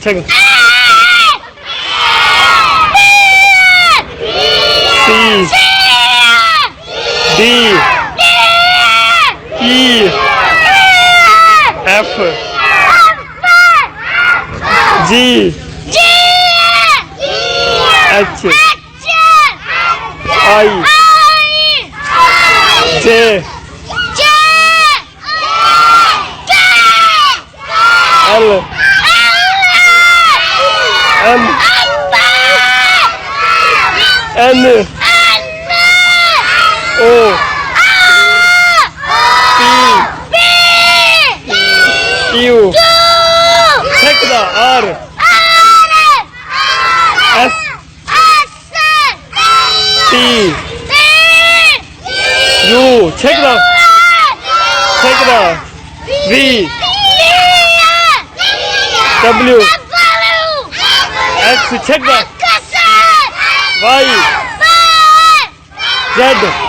check. C D E F G H I J L M N O P Q check the R S T U check the V W X check the Y Z